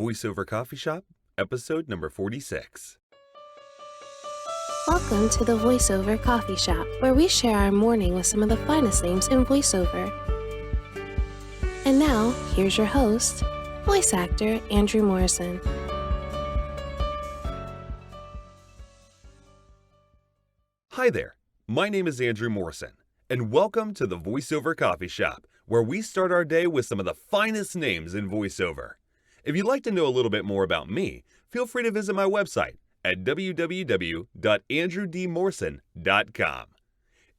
Voiceover Coffee Shop, episode number 46. Welcome to the Voiceover Coffee Shop, where we share our morning with some of the finest names in voiceover. And now, here's your host, voice actor Andrew Morrison. Hi there, my name is Andrew Morrison, and welcome to the Voiceover Coffee Shop, where we start our day with some of the finest names in voiceover. If you'd like to know a little bit more about me, feel free to visit my website at www.andrewdmorrison.com.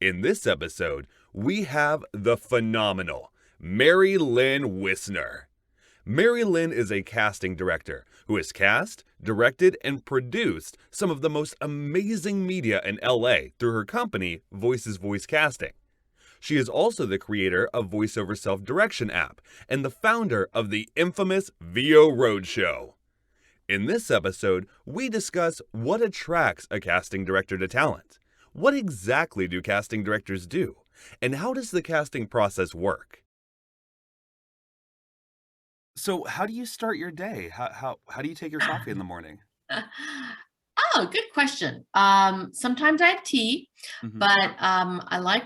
In this episode, we have the phenomenal Mary Lynn Wissner. Mary Lynn is a casting director who has cast, directed, and produced some of the most amazing media in LA through her company, Voices Voicecasting. She is also the creator of VoiceOver Self-Direction app and the founder of the infamous VO Roadshow. In this episode, we discuss what attracts a casting director to talent. What exactly do casting directors do? And how does the casting process work? So how do you start your day? How do you take your coffee in the morning? Oh, good question. Sometimes I have tea, but I like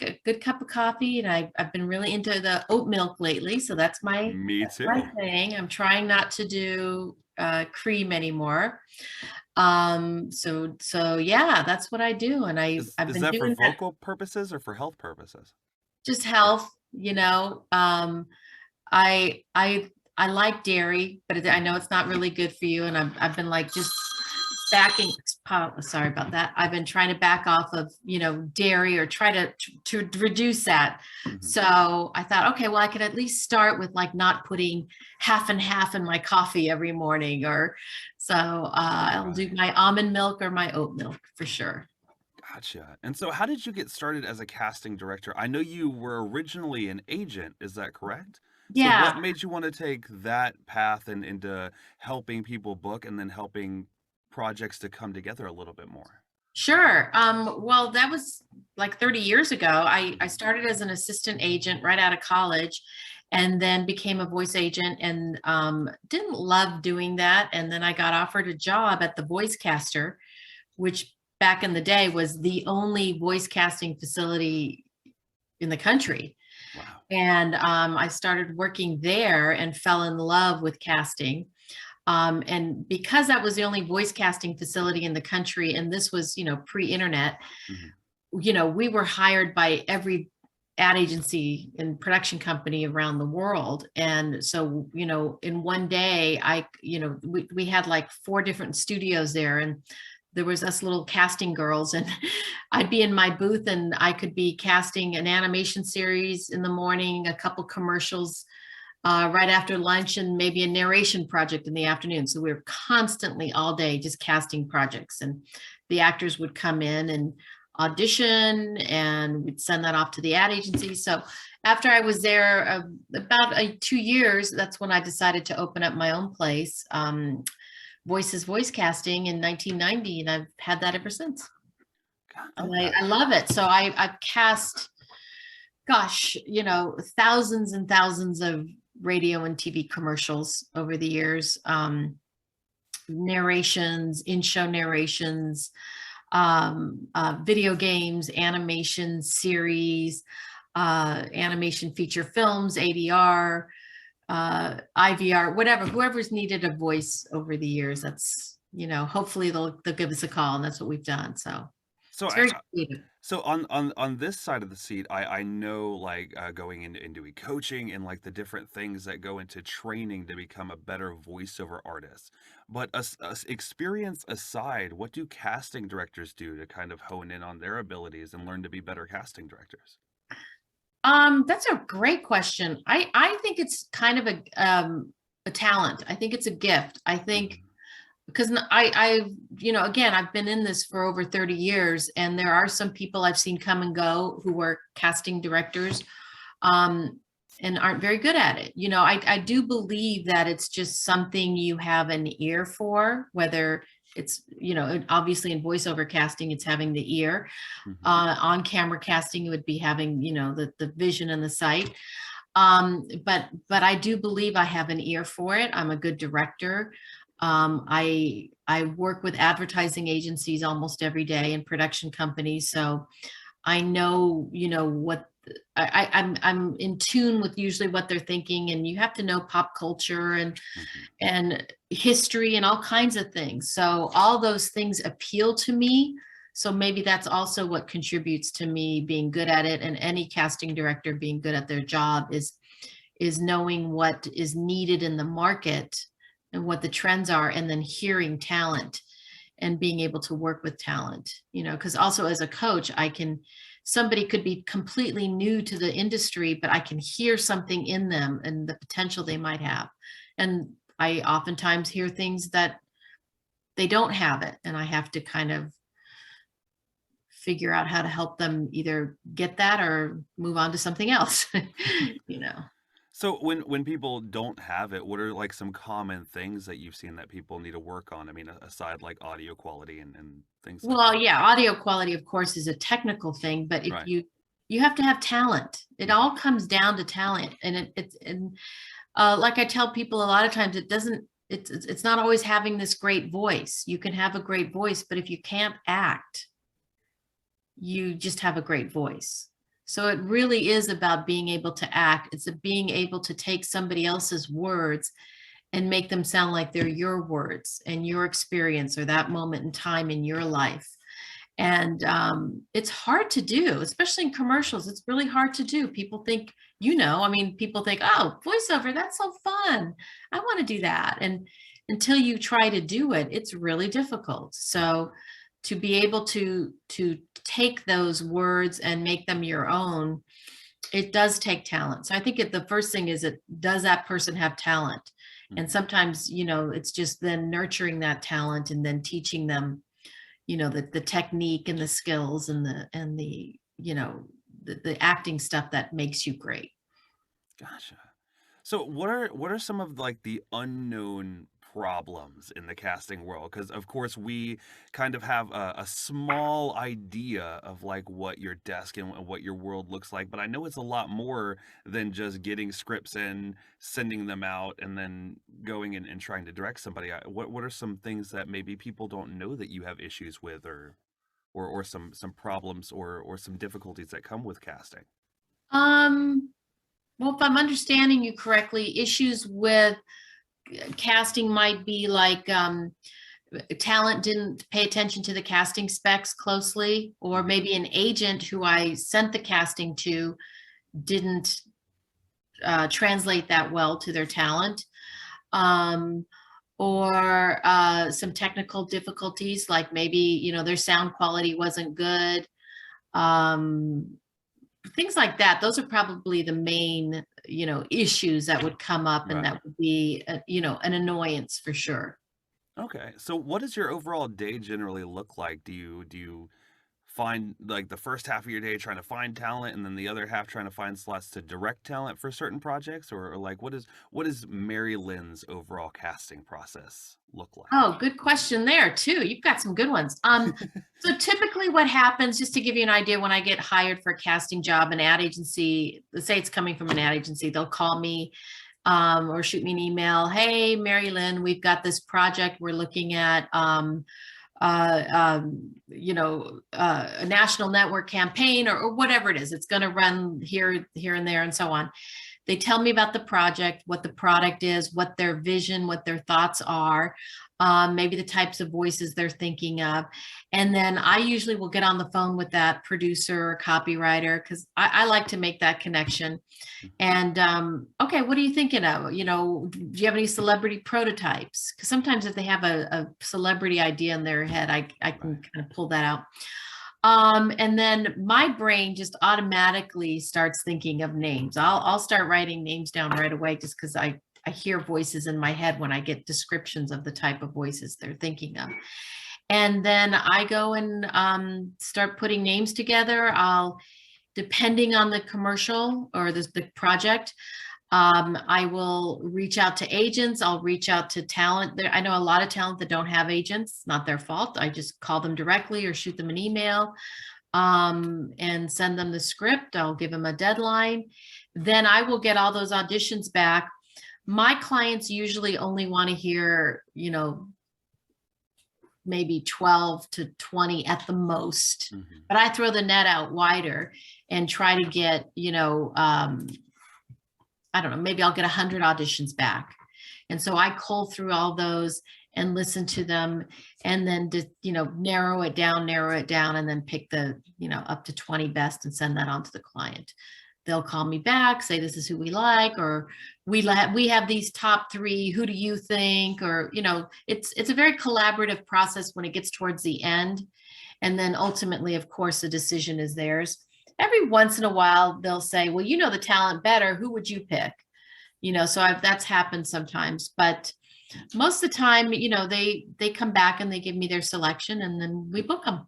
a good cup of coffee, and I've been really into the oat milk lately, so that's my Me too. my thing. I'm trying not to do cream anymore. So yeah, that's what I do, and I've Is been that for doing that vocal purposes or for health purposes? just health, I like dairy, but I know it's not really good for you, and I've been like just sorry about that. I've been trying to back off of dairy, or try to reduce that. So I thought, okay, well, I could at least start with like not putting half and half in my coffee every morning, or so I'll do my almond milk or my oat milk for sure. Gotcha. And so how did you get started as a casting director? I know you were originally an agent, is that correct? So Yeah. what made you want to take that path and into helping people book and then helping projects to come together a little bit more? Sure. Well, that was like 30 years ago. I started as an assistant agent right out of college, and then became a voice agent, and didn't love doing that. And then I got offered a job at the Voicecaster, which back in the day was the only voice casting facility in the country. Wow. And I started working there and fell in love with casting. And because that was the only voice casting facility in the country, and this was, pre-internet, we were hired by every ad agency and production company around the world. And so, in one day, we had like 4 different studios there, and there was us little casting girls, and I'd be in my booth, and I could be casting an animation series in the morning, a couple commercials right after lunch, and maybe a narration project in the afternoon. So we were constantly all day just casting projects, and the actors would come in and audition, and we'd send that off to the ad agency. So after I was there about 2 years, that's when I decided to open up my own place, Voices Voicecasting, in 1990, and I've had that ever since. And I love it. So I've cast, thousands and thousands of radio and TV commercials over the years, narrations, in-show narrations, video games, animation series, animation feature films, ADR, IVR, whatever, whoever's needed a voice over the years. That's, hopefully they'll give us a call, and that's what we've done. So it's very creative. So on this side of the seat, I know, like, going into doing coaching and like the different things that go into training to become a better voiceover artist. But experience aside, what do casting directors do to kind of hone in on their abilities and learn to be better casting directors? That's a great question. I think it's kind of a talent. I think it's a gift. I think because again, I've been in this for over 30 years, and there are some people I've seen come and go who are casting directors, and aren't very good at it. I do believe that it's just something you have an ear for, whether it's, obviously in voiceover casting, it's having the ear. On camera casting, it would be having, the vision and the sight. But I do believe I have an ear for it. I'm a good director. I work with advertising agencies almost every day and production companies, so I know, what I'm in tune with usually what they're thinking, and you have to know pop culture and history and all kinds of things. So all those things appeal to me. So maybe that's also what contributes to me being good at it, and any casting director being good at their job is knowing what is needed in the market and what the trends are, and then hearing talent and being able to work with talent, because also as a coach, somebody could be completely new to the industry, but I can hear something in them and the potential they might have. And I oftentimes hear things that they don't have it, and I have to kind of figure out how to help them either get that or move on to something else. So when people don't have it, what are like some common things that you've seen that people need to work on? I mean, aside like audio quality and things like Well, that. yeah, audio quality, of course, is a technical thing, but if Right. you have to have talent. It all comes down to talent, and like I tell people a lot of times, it's not always having this great voice. You can have a great voice, but if you can't act, you just have a great voice. So it really is about being able to act. It's being able to take somebody else's words and make them sound like they're your words and your experience or that moment in time in your life. And it's hard to do, especially in commercials. It's really hard to do. People think, people think, oh, voiceover, that's so fun. I want to do that. And until you try to do it, it's really difficult. So to be able to take those words and make them your own, it does take talent. So I think the first thing is, does that person have talent? And sometimes, it's just then nurturing that talent and then teaching them, the technique and the skills and the acting stuff that makes you great. Gotcha. So what are some of like the unknown problems in the casting world? Because of course we kind of have a small idea of like what your desk and what your world looks like, but I know it's a lot more than just getting scripts in, sending them out, and then going in and trying to direct somebody. What are some things that maybe people don't know that you have issues with, or some problems or some difficulties that come with casting? Well, if I'm understanding you correctly, issues with casting might be like talent didn't pay attention to the casting specs closely, or maybe an agent who I sent the casting to didn't translate that well to their talent, or some technical difficulties, like maybe their sound quality wasn't good, things like that. Those are probably the main issues that would come up, and that would be an annoyance for sure. Okay, so what does your overall day generally look like? Do you find like the first half of your day trying to find talent, and then the other half trying to find slots to direct talent for certain projects, or like what is Mary Lynn's overall casting process look like? Oh, good question there too. You've got some good ones. So typically what happens, just to give you an idea, when I get hired for a casting job, an ad agency, let's say it's coming from an ad agency, they'll call me or shoot me an email. Hey, Mary Lynn, we've got this project we're looking at. A national network campaign or whatever it is. It's going to run here and there and so on. They tell me about the project, what the product is, what their vision, what their thoughts are, maybe the types of voices they're thinking of. And then I usually will get on the phone with that producer or copywriter, because I like to make that connection. And okay, what are you thinking of? Do you have any celebrity prototypes? Because sometimes if they have a celebrity idea in their head, I can kind of pull that out. And then my brain just automatically starts thinking of names. I'll start writing names down right away, just because I hear voices in my head when I get descriptions of the type of voices they're thinking of. And then I go and start putting names together. Depending on the commercial or the project, I will reach out to agents. I'll reach out to talent. I know a lot of talent that don't have agents. Not their fault. I just call them directly or shoot them an email and send them the script. I'll give them a deadline. then I will get all those auditions back. My clients usually only want to hear, maybe 12 to 20 at the most, but I throw the net out wider and try to get, I don't know, maybe I'll get 100 auditions back. And so I cull through all those and listen to them, and then narrow it down, and then pick the, up to 20 best and send that on to the client. They'll call me back, say, this is who we like, or we have these top 3, who do you think? Or, it's a very collaborative process when it gets towards the end. And then ultimately, of course, the decision is theirs. Every once in a while, they'll say, well, you know the talent better, who would you pick? So that's happened sometimes, but most of the time, they come back and they give me their selection, and then we book them.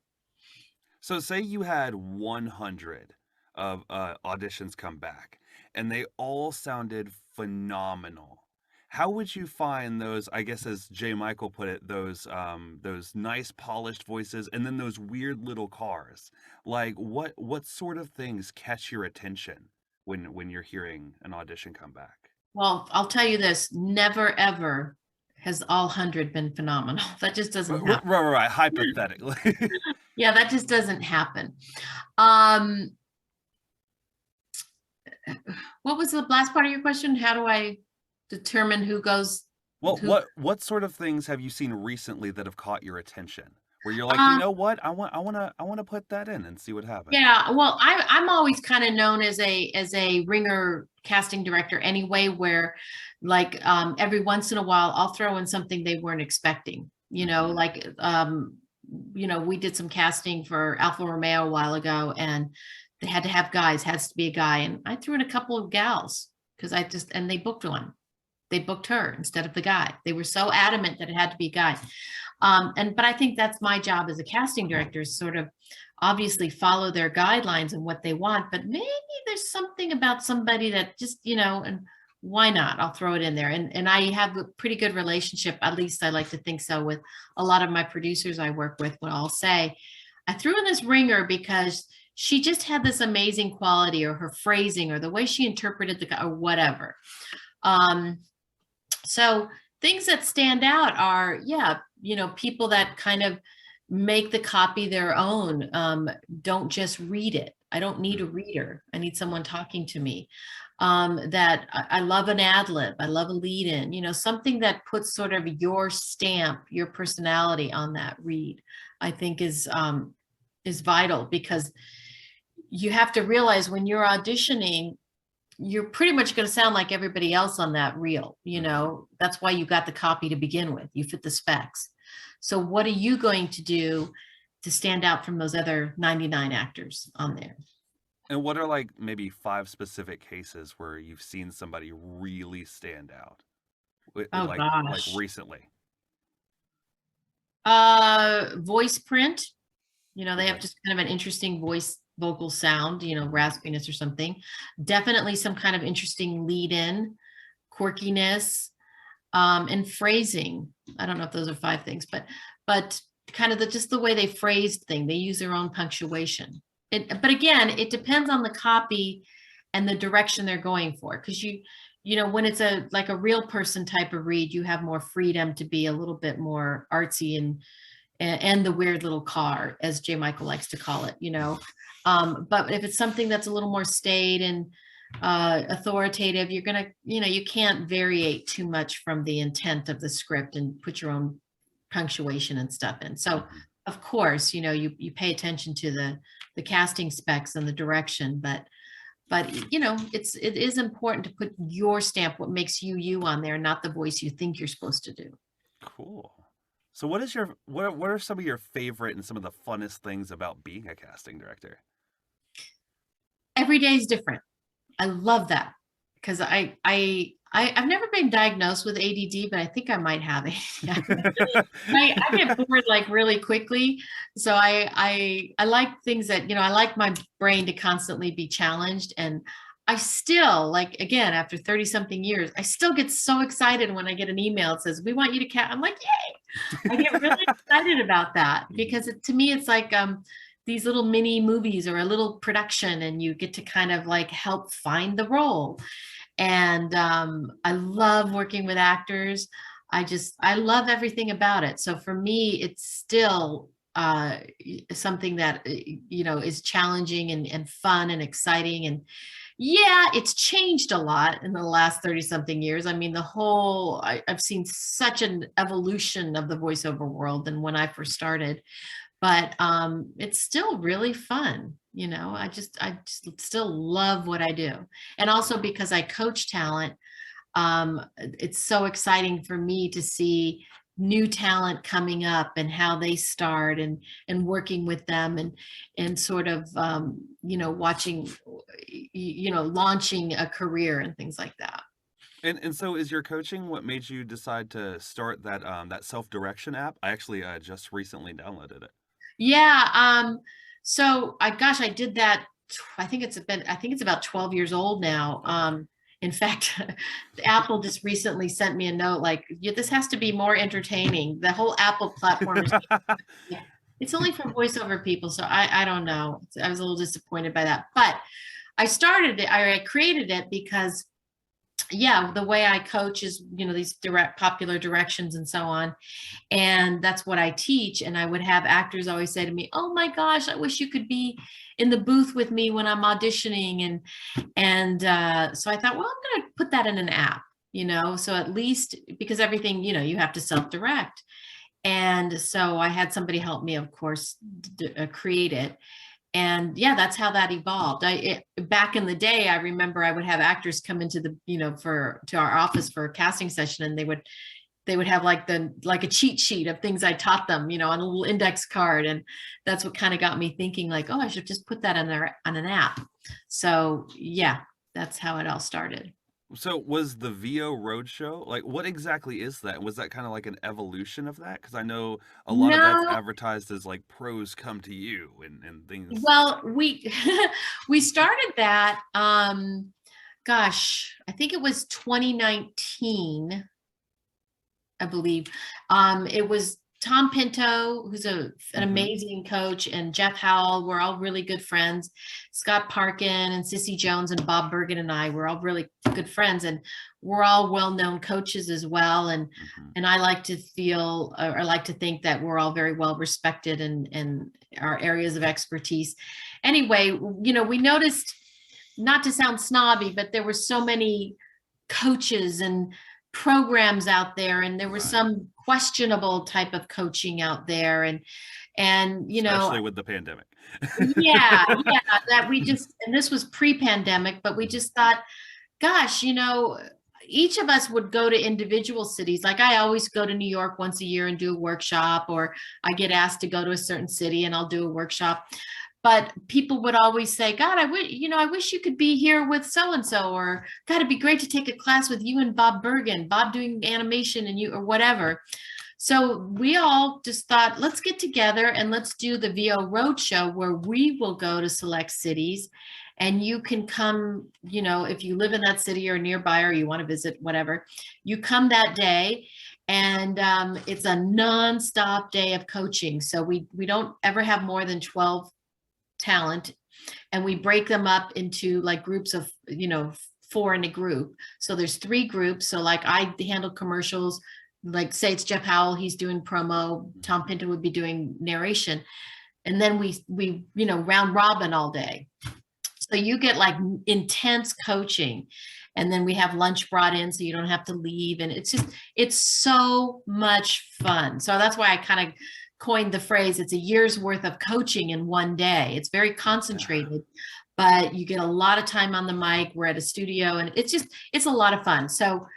So say you had 100 of auditions come back and they all sounded phenomenal. How would you find those, I guess, as J. Michael put it, those nice polished voices and then those weird little cars? Like what sort of things catch your attention when you're hearing an audition come back? Well, I'll tell you this, never ever has all 100 been phenomenal. That just doesn't happen. Right. Hypothetically. Yeah, that just doesn't happen. What was the last part of your question? How do I determine who goes? Well, what sort of things have you seen recently that have caught your attention? Where you're like, you know what, I want to put that in and see what happens. Yeah, well, I'm always kind of known as a ringer casting director anyway, where like every once in a while I'll throw in something they weren't expecting. Like we did some casting for Alfa Romeo a while ago, and they had to have guys, has to be a guy, and I threw in a couple of gals because and they booked one. They booked her instead of the guy. They were so adamant that it had to be a guy. But I think that's my job as a casting director, is sort of obviously follow their guidelines and what they want, but maybe there's something about somebody that just, and why not? I'll throw it in there. And I have a pretty good relationship, at least I like to think so, with a lot of my producers I work with. What I'll say, I threw in this ringer because she just had this amazing quality, or her phrasing, or the way she interpreted or whatever. So things that stand out are, people that kind of make the copy their own. Don't just read it. I don't need a reader. I need someone talking to me. That I love an ad lib. I love a lead in, something that puts sort of your stamp, your personality on that read, I think is vital, because you have to realize when you're auditioning, you're pretty much going to sound like everybody else on that reel. That's why you got the copy to begin with. You fit the specs. So what are you going to do to stand out from those other 99 actors on there? And what are like maybe 5 specific cases where you've seen somebody really stand out? Like recently. Voice print. They have just kind of an interesting vocal sound, raspiness or something. Definitely some kind of interesting lead in, quirkiness, and phrasing. I don't know if those are 5 things, but kind of just the way they phrased thing. They use their own punctuation. But again, it depends on the copy and the direction they're going for. Because when it's like a real person type of read, you have more freedom to be a little bit more artsy and the weird little car, as J. Michael likes to call it, But if it's something that's a little more staid and authoritative, you're gonna, you can't variate too much from the intent of the script and put your own punctuation and stuff in. So of course, you pay attention to the casting specs and the direction, but it is important to put your stamp, what makes you on there, not the voice you think you're supposed to do. Cool. So what are some of your favorite and some of the funnest things about being a casting director? Every day is different. I love that, because I've never been diagnosed with ADD, but I think I might have it. I get bored like really quickly. So I like things that, I like my brain to constantly be challenged. And I still, like, again, after 30 something years, I still get so excited when I get an email that says, we want you to cast. I'm like, yay. I get really excited about that, because to me, it's like, these little mini movies or a little production, and you get to kind of like help find the role. And I love working with actors. I love everything about it. So for me, it's still something that, is challenging and fun and exciting. And yeah, it's changed a lot in the last 30 something years. I mean, I've seen such an evolution of the voiceover world than when I first started, but it's still really fun. I just still love what I do. And also because I coach talent, it's so exciting for me to see new talent coming up and how they start, and working with them, and sort of watching, launching a career and things like that. And so is your coaching what made you decide to start that self-direction app? I actually just recently downloaded it. Yeah. So I did that. I think it's about 12 years old now. In fact, Apple just recently sent me a note like, this has to be more entertaining. The whole Apple platform is, it's only for voiceover people. So I don't know. I was a little disappointed by that, but I created it because, yeah, the way I coach is, these popular directions and so on. And that's what I teach. And I would have actors always say to me, oh my gosh, I wish you could be in the booth with me when I'm auditioning. And so I thought, well, I'm going to put that in an app, so at least, because everything, you have to self-direct. And so I had somebody help me, of course, create it. And yeah, that's how that evolved. Back in the day, I remember I would have actors come into to our office for a casting session, and they would have like a cheat sheet of things I taught them, on a little index card. And that's what kind of got me thinking like, oh, I should just put that on an app. So yeah, that's how it all started. So was the VO Roadshow, like, what exactly is that? Was that kind of like an evolution of that? Because I know a lot of that's advertised as like pros come to you and things. Well, we started that, gosh, I think it was 2019, I believe. It was Tom Pinto, who's an amazing coach, and Jeff Howell. We're all really good friends. Scott Parkin and Sissy Jones and Bob Bergen and I were all really good friends, and we're all well-known coaches as well. And I like to feel, or like to think that we're all very well respected in our areas of expertise. Anyway, we noticed, not to sound snobby, but there were so many coaches and programs out there, and there was some questionable type of coaching out there, and especially with the pandemic. yeah, that we just, and this was pre-pandemic, but we just thought, gosh, each of us would go to individual cities. Like I always go to New York once a year and do a workshop, or I get asked to go to a certain city and I'll do a workshop. But people would always say, God, I wish you could be here with so-and-so, or God, it'd be great to take a class with you and Bob Bergen, Bob doing animation and you, or whatever. So we all just thought, let's get together and let's do the VO Roadshow, where we will go to select cities, and you can come, if you live in that city or nearby, or you want to visit, whatever, you come that day. And it's a nonstop day of coaching. So we don't ever have more than 12 talent, and we break them up into like groups of 4 in a group. So there's 3 groups. So like I handle commercials, like say it's Jeff Howell, he's doing promo, Tom Pinto would be doing narration, and then we round robin all day. So you get like intense coaching, and then we have lunch brought in so you don't have to leave, and it's so much fun. So that's why I kind of coined the phrase, it's a year's worth of coaching in one day. It's very concentrated, but you get a lot of time on the mic. We're at a studio, and it's a lot of fun. So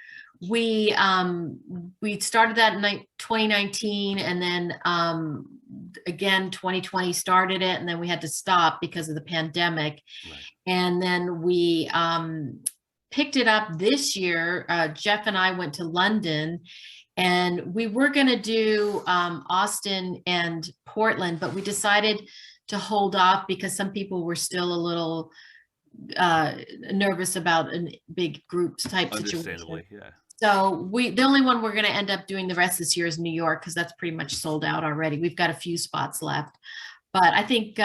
we started that in 2019, and then again 2020 started it, and then we had to stop because of the pandemic. Right. And then we picked it up this year. Jeff and I went to London, and we were going to do Austin and Portland, but we decided to hold off because some people were still a little nervous about a big group type situation. Yeah. So the only one we're going to end up doing the rest of this year is New York, because that's pretty much sold out already. We've got a few spots left. But I think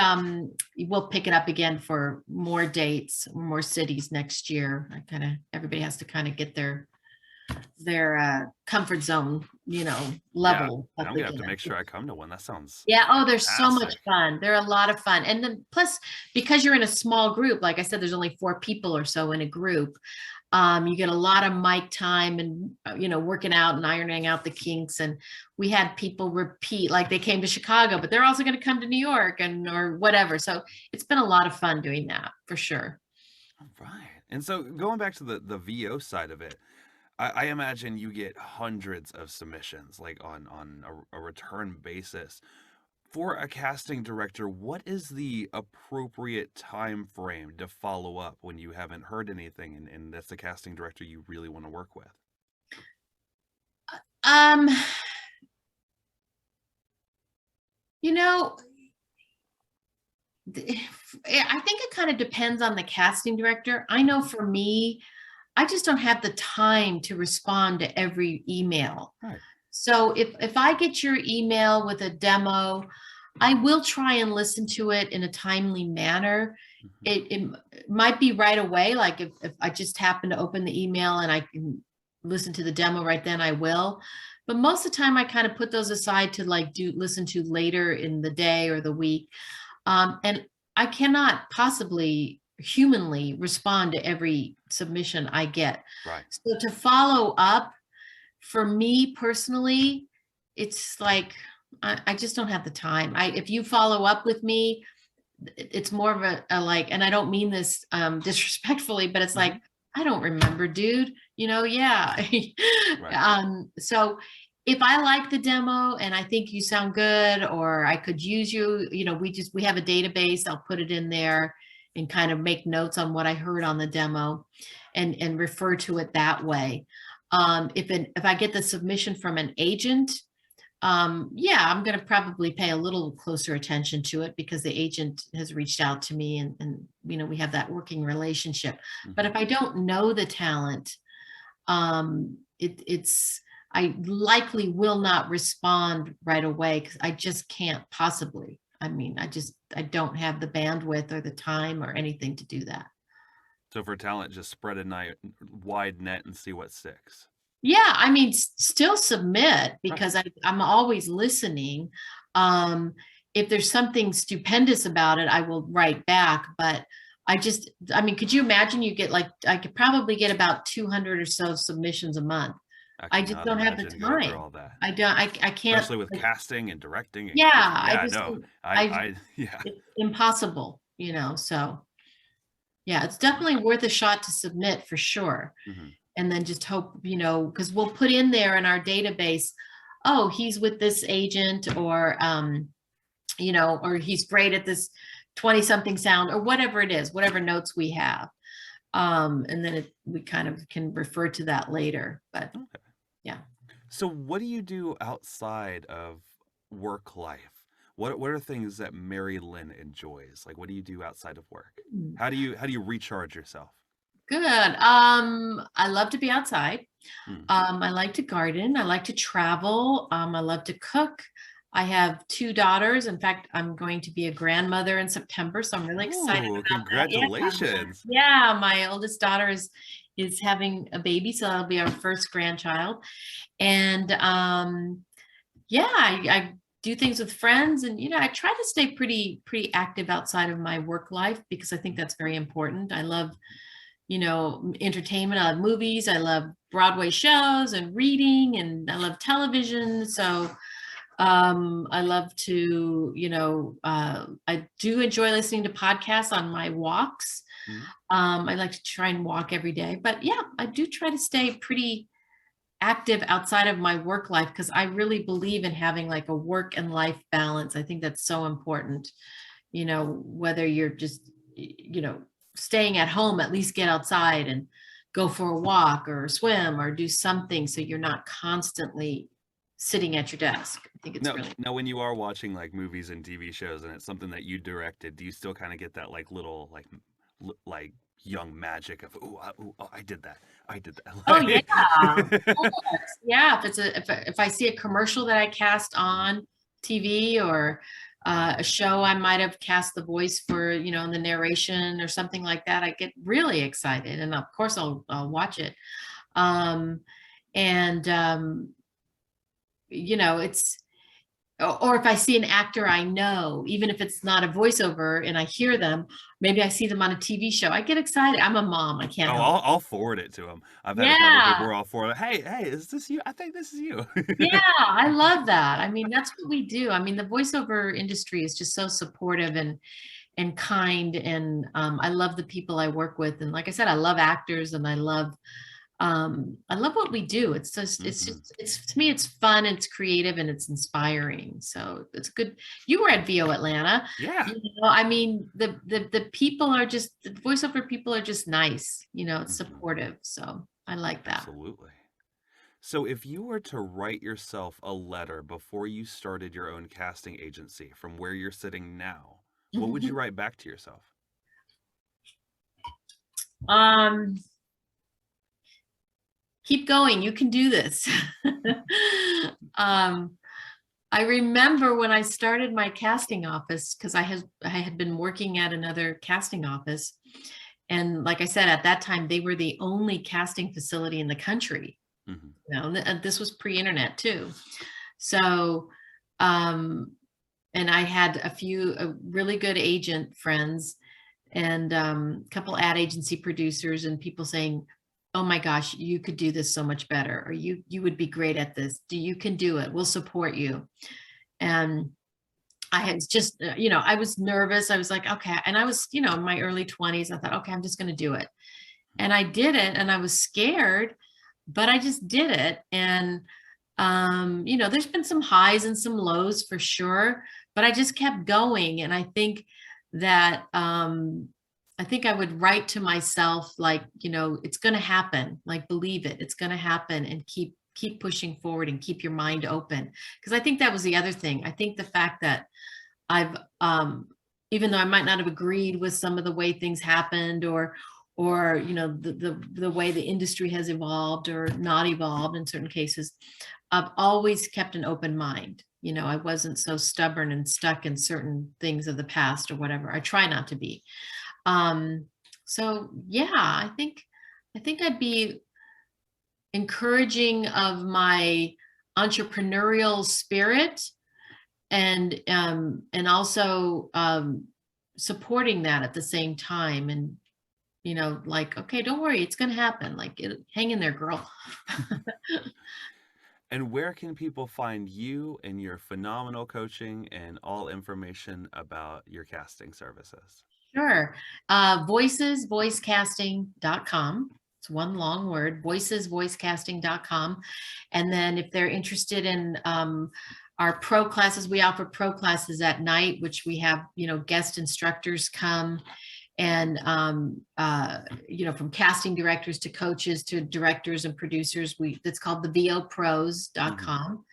we'll pick it up again for more dates, more cities next year. Everybody has to kind of get their comfort zone, level I'm up gonna have to again. make sure I come to one. That sounds Yeah. Oh, they're so much fantastic. fun. They're a lot of fun. And then plus, because you're in a small group, like I said, there's only 4 people or so in a group. You get a lot of mic time and, working out and ironing out the kinks. And we had people repeat, like they came to Chicago, but they're also going to come to New York or whatever. So it's been a lot of fun doing that for sure. All right. And so going back to the VO side of it, I imagine you get hundreds of submissions, like on a return basis. For a casting director, what is the appropriate time frame to follow up when you haven't heard anything and that's the casting director you really want to work with? Um, I think it kind of depends on the casting director. I know for me, I just don't have the time to respond to every email. Right. So if I get your email with a demo, I will try and listen to it in a timely manner. It might be right away. Like if I just happen to open the email and I can listen to the demo right then, I will. But most of the time I kind of put those aside to listen to later in the day or the week. And I cannot possibly humanly respond to every submission I get. Right. So to follow up, for me personally, it's like, I just don't have the time. If you follow up with me, it's more of a like, and I don't mean this disrespectfully, but it's like, I don't remember, dude, yeah. Right. So if I like the demo and I think you sound good, or I could use you, we have a database, I'll put it in there and kind of make notes on what I heard on the demo and refer to it that way. If I get the submission from an agent, yeah, I'm going to probably pay a little closer attention to it because the agent has reached out to me and we have that working relationship. But if I don't know the talent, I likely will not respond right away because I just can't possibly. I mean, I don't have the bandwidth or the time or anything to do that. So for talent, just spread a wide net and see what sticks. Yeah, I mean, still submit because I'm always listening. If there's something stupendous about it, I will write back. But I mean, could you imagine I could probably get about 200 or so submissions a month. I just don't have the time. All that. I can't. Especially with casting and directing. And yeah, it's impossible, so yeah, it's definitely worth a shot to submit for sure. And then just hope, because we'll put in there in our database, oh, he's with this agent or, or he's great at this 20-something sound or whatever it is, whatever notes we have. And then we kind of can refer to that later, but yeah. So what do you do outside of work life? What are things that Mary Lynn enjoys? Like, what do you do outside of work? How do you recharge yourself? Good. I love to be outside. I like to garden. I like to travel. I love to cook. I have 2 daughters. In fact, I'm going to be a grandmother in September, so I'm really excited about congratulations. that. Yeah, my oldest daughter is having a baby, so that'll be our first grandchild. And yeah, I do things with friends, and I try to stay pretty active outside of my work life because I think that's very important. I love entertainment. I love movies. I love Broadway shows and reading, and I love television. So I love to, I do enjoy listening to podcasts on my walks. I like to try and walk every day, but yeah, I do try to stay pretty active outside of my work life because I really believe in having like a work and life balance. I think that's so important, whether you're just, staying at home, at least get outside and go for a walk or swim or do something so you're not constantly sitting at your desk. I think it's really. Now, when you are watching like movies and TV shows and it's something that you directed, do you still kind of get that like little like young magic of I did that. Oh yeah. Yeah, if I see a commercial that I cast on TV or a show I might have cast the voice for, in the narration or something like that, I get really excited, and of course I'll watch it. It's, or if I see an actor I know, even if it's not a voiceover and I hear them, maybe I see them on a TV show, I get excited. I'm a mom. I can't help I'll forward it to them. I've had a couple people where I'll forward it. Hey, is this you? I think this is you. Yeah, I love that. I mean, that's what we do. I mean, the voiceover industry is just so supportive and kind. And I love the people I work with. And like I said, I love actors, and I love what we do. It's just, to me, it's fun, it's creative, and it's inspiring. So it's good. You were at VO Atlanta. Yeah. I mean, the people are just, the voiceover people are just nice, it's supportive. So I like that. Absolutely. So if you were to write yourself a letter before you started your own casting agency from where you're sitting now, what would you write back to yourself? Keep going. You can do this. I remember when I started my casting office, because I had been working at another casting office. And like I said, at that time, they were the only casting facility in the country. And this was pre-internet too. So, and I had a really good agent friends, and a couple ad agency producers, and people saying, oh my gosh, you could do this so much better, or you would be great at this. You can do it. We'll support you. And I had just, I was nervous. I was like, okay. And I was, in my early 20s, I thought, okay, I'm just going to do it. And I did it, and I was scared, but I just did it. And, there's been some highs and some lows for sure, but I just kept going. And I think that, I would write to myself, like, it's going to happen, like, believe it, it's going to happen, and keep pushing forward and keep your mind open. Because I think that was the other thing. I think the fact that I've, even though I might not have agreed with some of the way things happened, or the way the industry has evolved or not evolved in certain cases, I've always kept an open mind. I wasn't so stubborn and stuck in certain things of the past or whatever. I try not to be. So yeah, I think I'd be encouraging of my entrepreneurial spirit, and also supporting that at the same time, and like, okay, don't worry, it's going to happen. Like, hang in there, girl. And where can people find you and your phenomenal coaching and all information about your casting services? Sure. VoicesVoicecasting.com. It's one long word, VoicesVoicecasting.com. And then if they're interested in our pro classes, we offer pro classes at night, which we have, guest instructors come, and, from casting directors to coaches to directors and producers, it's called the VOPros.com.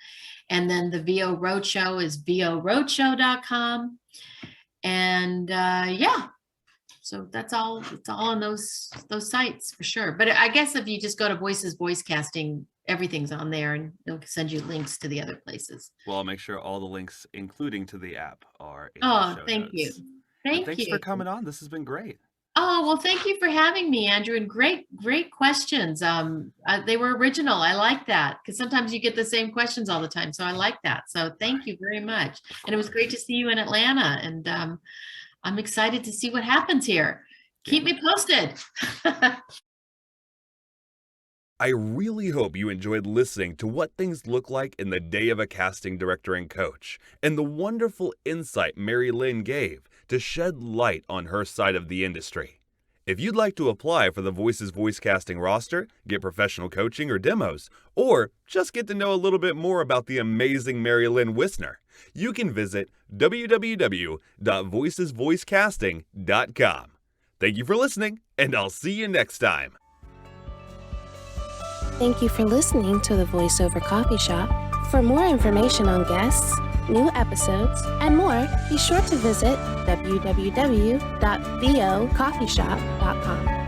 And then the VO Roadshow is VORoadshow.com. And so that's all. It's all on those sites for sure. But I guess if you just go to Voices Voicecasting, everything's on there, and they'll send you links to the other places. Well, I'll make sure all the links, including to the app, are in the show thank notes. you. Thanks for coming on. This has been great. Oh, well, thank you for having me, Andrew, and great questions. They were original. I like that, because sometimes you get the same questions all the time. So I like that. So thank you very much. And it was great to see you in Atlanta. And I'm excited to see what happens here. Keep me posted. I really hope you enjoyed listening to what things look like in the day of a casting director and coach, and the wonderful insight Mary Lynn gave to shed light on her side of the industry. If you'd like to apply for the Voices Voicecasting roster, get professional coaching or demos, or just get to know a little bit more about the amazing Mary Lynn Wissner, you can visit www.voicesvoicecasting.com. Thank you for listening, and I'll see you next time. Thank you for listening to the Voiceover Coffee Shop. For more information on guests, new episodes, and more, be sure to visit www.vocoffeeshop.com.